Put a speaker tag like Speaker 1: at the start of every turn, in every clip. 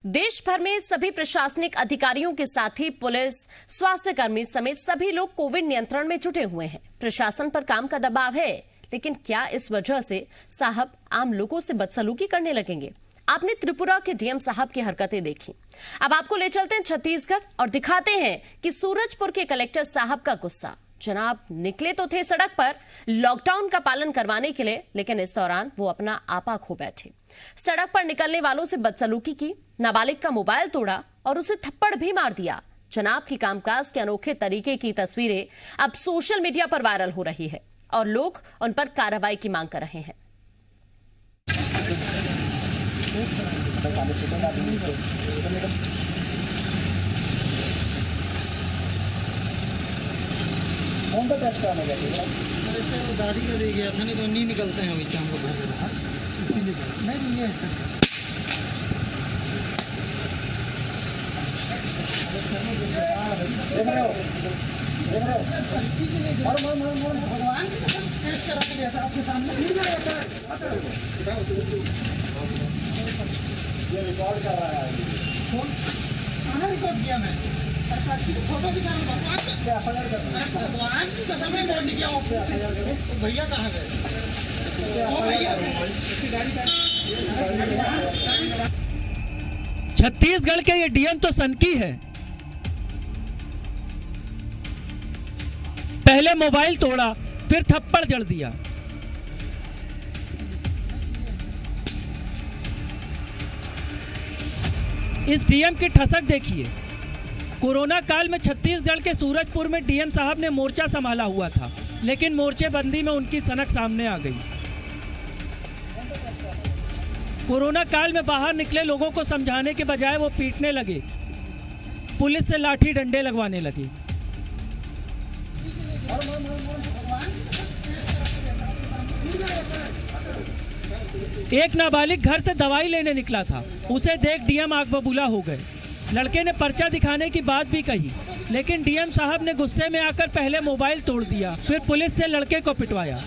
Speaker 1: देश भर में सभी प्रशासनिक अधिकारियों के साथ ही पुलिस, स्वास्थ्य कर्मी समेत सभी लोग कोविड नियंत्रण में जुटे हुए हैं। प्रशासन पर काम का दबाव है, लेकिन क्या इस वजह से साहब आम लोगों से बदसलूकी करने लगेंगे? आपने त्रिपुरा के डीएम साहब की हरकतें देखी। अब आपको ले चलते हैं छत्तीसगढ़ और दिखाते हैं कि सूरजपुर के कलेक्टर साहब का गुस्सा। जनाब निकले तो थे सड़क पर लॉकडाउन का पालन करवाने के लिए, लेकिन इस दौरान वो अपना आपा खो बैठे। सड़क पर निकलने वालों से बदसलूकी की, नाबालिग का मोबाइल तोड़ा और उसे थप्पड़ भी मार दिया। जनाब की कामकाज के अनोखे तरीके की तस्वीरें अब सोशल मीडिया पर वायरल हो रही है और लोग उन पर कार्रवाई की मांग कर रहे हैं।
Speaker 2: कौन सा टेस्ट कराने गए थे? अरे दादी का दे गया था, नहीं तो नहीं निकलते हैं अभी हम लोग घर से, इसीलिए नहीं है। भगवान टेस्ट करा के गया था आपके सामने, ये रिकॉर्ड कर रहा है। कौन कहाँ रिकॉर्ड किया? मैं फोटो दिखा भगवान की कसम है, रिकॉर्ड नहीं किया। भैया कहाँ गए?
Speaker 3: छत्तीसगढ़ के ये डीएम तो सनकी है। पहले मोबाइल तोड़ा, फिर थप्पड़ जड़ दिया। इस डीएम की ठसक देखिए। कोरोना काल में छत्तीसगढ़ के सूरजपुर में डीएम साहब ने मोर्चा संभाला हुआ था, लेकिन मोर्चेबंदी में उनकी सनक सामने आ गई। कोरोना काल में बाहर निकले लोगों को समझाने के बजाय वो पीटने लगे, पुलिस से लाठी डंडे लगवाने लगे। एक नाबालिग घर से दवाई लेने निकला था, उसे देख डीएम आग बबूला हो गए। लड़के ने पर्चा दिखाने की बात भी कही, लेकिन डीएम साहब ने गुस्से में आकर पहले मोबाइल तोड़ दिया, फिर पुलिस से लड़के को पिटवाया।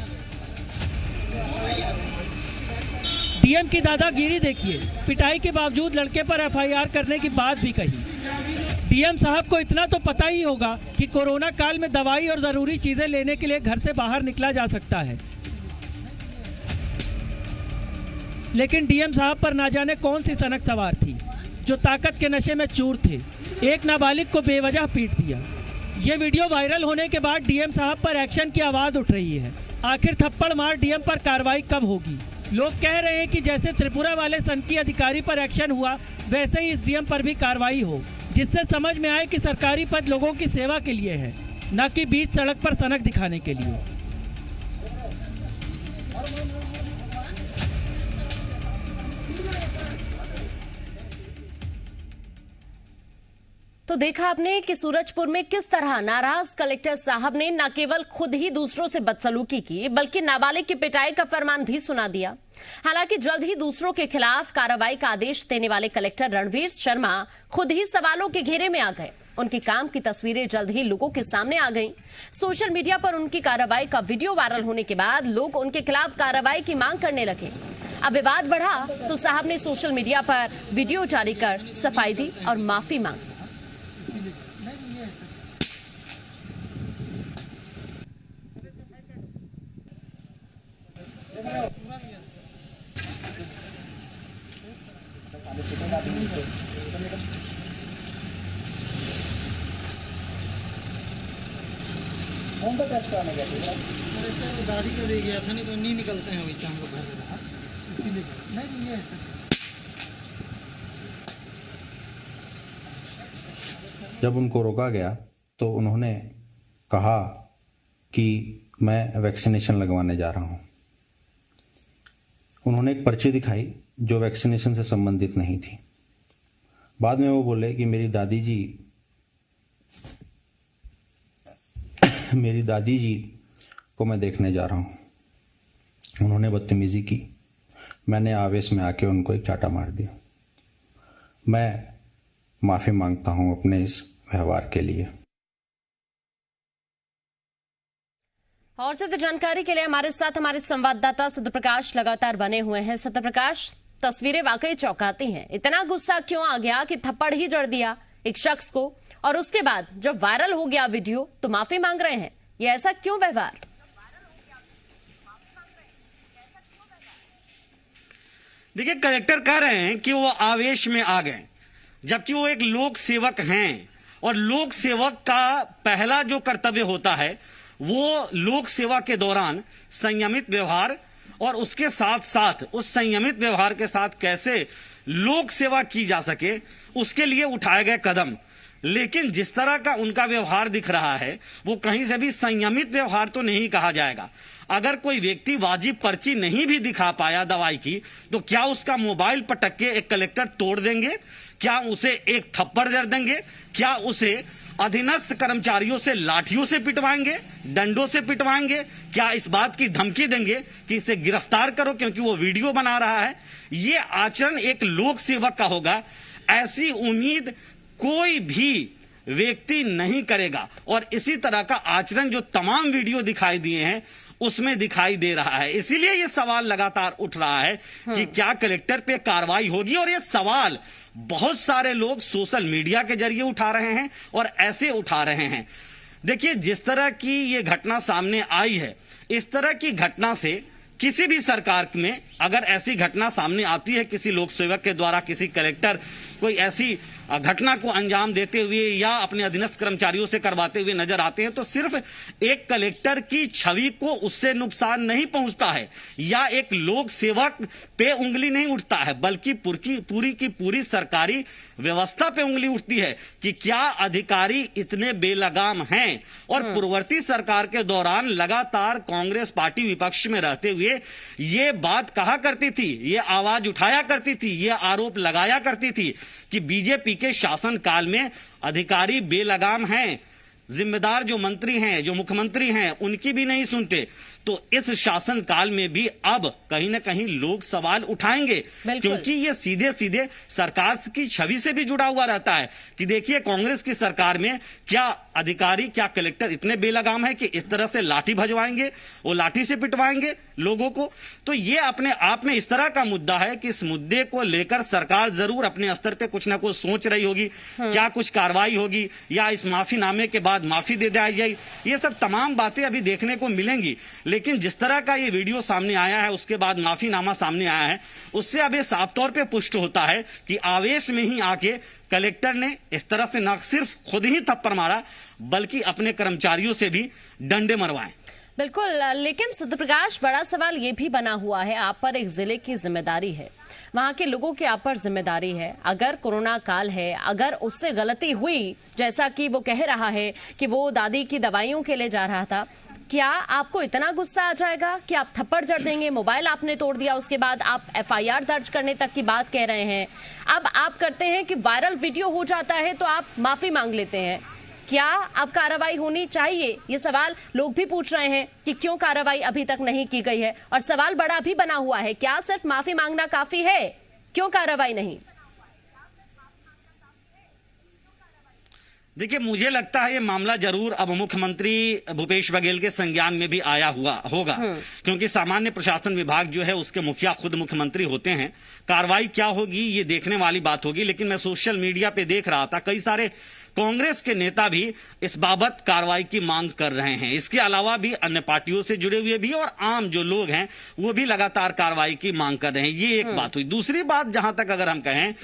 Speaker 3: डीएम की दादागिरी देखिए। पिटाई के बावजूद लड़के पर एफआईआर करने की बात भी कही। डीएम साहब को इतना तो पता ही होगा कि कोरोना काल में दवाई और जरूरी चीजें लेने के लिए घर से बाहर निकला जा सकता है, लेकिन डीएम साहब पर ना जाने कौन सी सनक सवार थी जो ताकत के नशे में चूर थे। एक नाबालिग को बेवजह पीट दिया। ये वीडियो वायरल होने के बाद डीएम साहब पर एक्शन की आवाज उठ रही है। आखिर थप्पड़ मार डीएम पर कार्रवाई कब होगी? लोग कह रहे हैं कि जैसे त्रिपुरा वाले सनकी अधिकारी पर एक्शन हुआ, वैसे ही इस डीएम पर भी कार्रवाई हो, जिससे समझ में आए कि सरकारी पद लोगों की सेवा के लिए है, न कि बीच सड़क पर सनक दिखाने के लिए।
Speaker 1: तो देखा आपने कि सूरजपुर में किस तरह नाराज कलेक्टर साहब ने न केवल खुद ही दूसरों से बदसलूकी की, बल्कि नाबालिग की पिटाई का फरमान भी सुना दिया। हालांकि जल्द ही दूसरों के खिलाफ कार्रवाई का आदेश देने वाले कलेक्टर रणवीर शर्मा खुद ही सवालों के घेरे में आ गए। उनके काम की तस्वीरें जल्द ही लोगों के सामने आ गईं। सोशल मीडिया पर उनकी कार्रवाई का वीडियो वायरल होने के बाद लोग उनके खिलाफ कार्रवाई की मांग करने लगे। अब विवाद बढ़ा तो साहब ने सोशल मीडिया पर वीडियो जारी कर सफाई दी और माफी मांगी।
Speaker 2: कौन सा टेस्ट कराने गए थे? अरे दादी का दे गया था, नहीं तो नहीं निकलते हैं अभी हम लोग घर से, इसीलिए नहीं है।
Speaker 4: जब उनको रोका गया तो उन्होंने कहा कि मैं वैक्सीनेशन लगवाने जा रहा हूं। उन्होंने एक पर्ची दिखाई जो वैक्सीनेशन से संबंधित नहीं थी। बाद में वो बोले कि मेरी दादी जी को मैं देखने जा रहा हूं। उन्होंने बदतमीजी की। मैंने आवेश में आके उनको एक चाटा मार दिया। मैं माफी मांगता हूं अपने इस व्यवहार के लिए।
Speaker 1: और ज्यादा जानकारी के लिए हमारे साथ हमारे संवाददाता सत्यप्रकाश लगातार बने हुए हैं। सत्यप्रकाश, तस्वीरें वाकई चौंकाती हैं। इतना गुस्सा क्यों आ गया कि थप्पड़ ही जड़ दिया एक शख्स को, और उसके बाद जब वायरल हो गया वीडियो तो माफी मांग रहे हैं। ये ऐसा क्यों व्यवहार?
Speaker 5: देखिए, कलेक्टर कह रहे हैं कि वो आवेश में आ गए, जबकि वो एक लोक सेवक हैं और लोक सेवक का पहला जो कर्तव्य होता है वो लोक सेवा के दौरान संयमित व्यवहार और उसके साथ साथ उस संयमित व्यवहार के साथ कैसे लोक सेवा की जा सके उसके लिए उठाए गए कदम। लेकिन जिस तरह का उनका व्यवहार दिख रहा है वो कहीं से भी संयमित व्यवहार तो नहीं कहा जाएगा। अगर कोई व्यक्ति वाजिब पर्ची नहीं भी दिखा पाया दवाई की तो क्या उसका मोबाइल पटक के एक कलेक्टर तोड़ देंगे? क्या उसे एक थप्पड़ जड़ देंगे? क्या उसे अधीनस्थ कर्मचारियों से लाठियों से पिटवाएंगे, डंडों से पिटवाएंगे? क्या इस बात की धमकी देंगे कि इसे गिरफ्तार करो क्योंकि वो वीडियो बना रहा है? ये आचरण एक लोक सेवक का होगा, ऐसी उम्मीद कोई भी व्यक्ति नहीं करेगा। और इसी तरह का आचरण जो तमाम वीडियो दिखाई दिए हैं उसमें दिखाई दे रहा है। इसीलिए ये सवाल लगातार उठ रहा है कि क्या कलेक्टर पे कार्रवाई होगी, और ये सवाल बहुत सारे लोग सोशल मीडिया के जरिए उठा रहे हैं और ऐसे उठा रहे हैं। देखिए, जिस तरह की ये घटना सामने आई है, इस तरह की घटना से किसी भी सरकार में अगर ऐसी घटना सामने आती है, किसी लोक सेवक के द्वारा किसी कलेक्टर कोई ऐसी घटना को अंजाम देते हुए या अपने अधीनस्थ कर्मचारियों से करवाते हुए नजर आते हैं तो सिर्फ एक कलेक्टर की छवि को उससे नुकसान नहीं पहुंचता है या एक लोक सेवक पे उंगली नहीं उठता है, बल्कि पूरी की पूरी सरकारी व्यवस्था पे उंगली उठती है कि क्या अधिकारी इतने बेलगाम हैं। और पूर्ववर्ती सरकार के दौरान लगातार कांग्रेस पार्टी विपक्ष में रहते हुए ये बात कहा करती थी, ये आवाज उठाया करती थी, ये आरोप लगाया करती थी कि बीजेपी के शासनकाल में अधिकारी बेलगाम हैं, जिम्मेदार जो मंत्री हैं, जो मुख्यमंत्री हैं, उनकी भी नहीं सुनते। तो इस शासन काल में भी अब कहीं ना कहीं लोग सवाल उठाएंगे, क्योंकि ये सीधे सीधे सरकार की छवि से भी जुड़ा हुआ रहता है कि देखिए कांग्रेस की सरकार में क्या अधिकारी, क्या कलेक्टर इतने बेलगाम है कि इस तरह से लाठी भजवाएंगे, वो लाठी से पिटवाएंगे लोगों को। तो ये अपने आप में इस तरह का मुद्दा है कि इस मुद्दे को लेकर सरकार जरूर अपने स्तर पे कुछ ना कुछ सोच रही होगी, क्या कुछ कार्रवाई होगी या इस माफीनामे के बाद माफी दे दी जाएगी, ये सब तमाम बातें अभी देखने को मिलेंगी। लेकिन जिस तरह का ये वीडियो सामने आया है, उसके बाद माफीनामा सामने आया है, उससे अब ये साफ तौर पे पुष्ट होता है कि आवेश में ही आके कलेक्टर ने इस तरह से न सिर्फ खुद ही थप्पड़ मारा बल्कि अपने कर्मचारियों से भी डंडे मरवाए।
Speaker 1: बिल्कुल, लेकिन सत्यप्रकाश, बड़ा सवाल ये भी बना हुआ है, आप पर एक जिले की जिम्मेदारी है, वहां के लोगों की आप पर जिम्मेदारी है। अगर कोरोना काल है, अगर उससे गलती हुई, जैसा कि वो कह रहा है कि वो दादी की दवाइयों के लिए जा रहा था, क्या आपको इतना गुस्सा आ जाएगा कि आप थप्पड़ जड़ देंगे? मोबाइल आपने तोड़ दिया, उसके बाद आप एफआईआर दर्ज करने तक की बात कह रहे हैं। अब आप करते हैं कि वायरल वीडियो हो जाता है तो आप माफी मांग लेते हैं। क्या अब कार्रवाई होनी चाहिए? ये सवाल लोग भी पूछ रहे हैं कि क्यों कार्रवाई अभी तक नहीं की गई है, और सवाल बड़ा भी बना हुआ है, क्या सिर्फ माफी मांगना काफी है? क्यों कार्रवाई नहीं?
Speaker 5: देखिए, मुझे लगता है ये मामला जरूर अब मुख्यमंत्री भूपेश बघेल के संज्ञान में भी आया हुआ होगा, क्योंकि सामान्य प्रशासन विभाग जो है उसके मुखिया खुद मुख्यमंत्री होते हैं। कार्रवाई क्या होगी ये देखने वाली बात होगी। लेकिन मैं सोशल मीडिया पे देख रहा था कई सारे कांग्रेस के नेता भी इस बाबत कार्रवाई की मांग कर रहे हैं। इसके अलावा भी अन्य पार्टियों से जुड़े हुए भी और आम जो लोग हैं वो भी लगातार कार्रवाई की मांग कर रहे हैं। ये एक बात हुई। दूसरी बात, जहां तक अगर हम कहें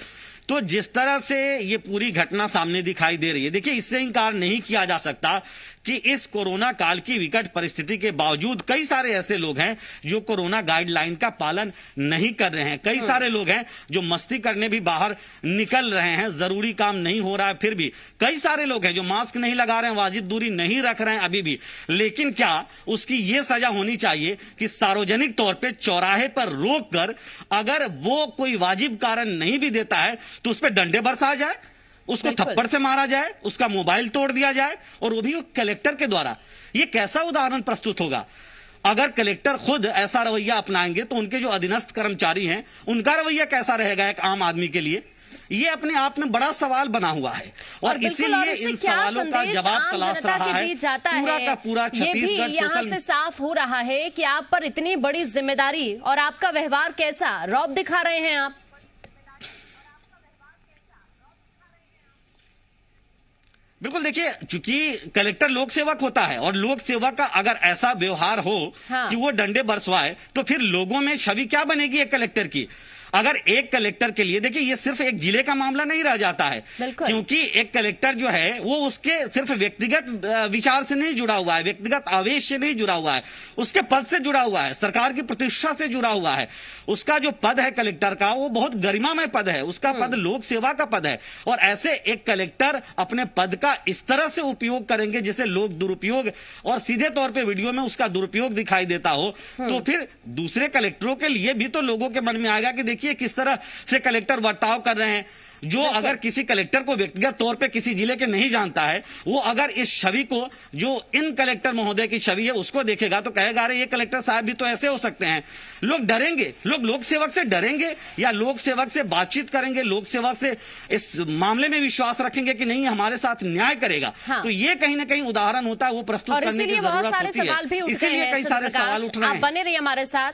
Speaker 5: तो जिस तरह से ये पूरी घटना सामने दिखाई दे रही है, देखिए इससे इनकार नहीं किया जा सकता कि इस कोरोना काल की विकट परिस्थिति के बावजूद कई सारे ऐसे लोग हैं जो कोरोना गाइडलाइन का पालन नहीं कर रहे हैं। कई सारे लोग हैं जो मस्ती करने भी बाहर निकल रहे हैं, जरूरी काम नहीं हो रहा है फिर भी। कई सारे लोग हैं जो मास्क नहीं लगा रहे हैं, वाजिब दूरी नहीं रख रहे हैं अभी भी। लेकिन क्या उसकी ये सजा होनी चाहिए कि सार्वजनिक तौर पर चौराहे पर रोक कर अगर वो कोई वाजिब कारण नहीं भी देता है तो उस पर डंडे बरसाए जाए, उसको थप्पड़ से मारा जाए, उसका मोबाइल तोड़ दिया जाए, और वो भी कलेक्टर के द्वारा। ये कैसा उदाहरण प्रस्तुत होगा? अगर कलेक्टर खुद ऐसा रवैया अपनाएंगे तो उनके जो अधीनस्थ कर्मचारी हैं उनका रवैया कैसा रहेगा एक आम आदमी के लिए? ये अपने आप में बड़ा सवाल बना हुआ है। और इसीलिए इन सवालों का जवाब तलाश रहा है पूरा का पूरा छत्तीसगढ़।
Speaker 1: यहाँ से साफ हो रहा है कि आप पर इतनी बड़ी जिम्मेदारी और आपका व्यवहार कैसा, रौब दिखा रहे हैं आप।
Speaker 5: बिल्कुल, देखिए, चूंकि कलेक्टर लोक सेवक होता है और लोक सेवक का अगर ऐसा व्यवहार हो कि वो डंडे बरसवाए तो फिर लोगों में छवि क्या बनेगी एक कलेक्टर की। अगर एक कलेक्टर के लिए, देखिए, ये सिर्फ एक जिले का मामला नहीं रह जाता है, क्योंकि एक कलेक्टर जो है वो उसके सिर्फ व्यक्तिगत विचार से नहीं जुड़ा हुआ है, व्यक्तिगत आवेश से नहीं जुड़ा हुआ है, उसके पद से जुड़ा हुआ है, सरकार की प्रतिष्ठा से जुड़ा हुआ है। उसका जो पद है कलेक्टर का, वो बहुत गरिमामय पद है, उसका पद लोक सेवा का पद है। और ऐसे एक कलेक्टर अपने पद का इस तरह से उपयोग करेंगे जिसे लोग दुरुपयोग और सीधे तौर पे वीडियो में उसका दुरुपयोग दिखाई देता हो, तो फिर दूसरे कलेक्टरों के लिए भी तो लोगों के मन में आएगा कि देखिए किस तरह से कलेक्टर बर्ताव कर रहे हैं। जो अगर किसी कलेक्टर को व्यक्तिगत तौर पे किसी जिले के नहीं जानता है, वो अगर इस छवि को, जो इन कलेक्टर महोदय की छवि है, उसको देखेगा तो कहेगा अरे ये कलेक्टर साहब भी तो ऐसे हो सकते हैं। लोग डरेंगे, लोग लोक सेवक से डरेंगे या लोक सेवक से बातचीत करेंगे, लोक सेवक से इस मामले में विश्वास रखेंगे कि नहीं हमारे साथ न्याय करेगा। तो ये कहीं ना कहीं उदाहरण होता है, वो प्रस्तुत करने की जरूरत होती है। इसीलिए कई सारे सवाल उठ रहे हैं।
Speaker 1: आप बने रहिए हमारे साथ।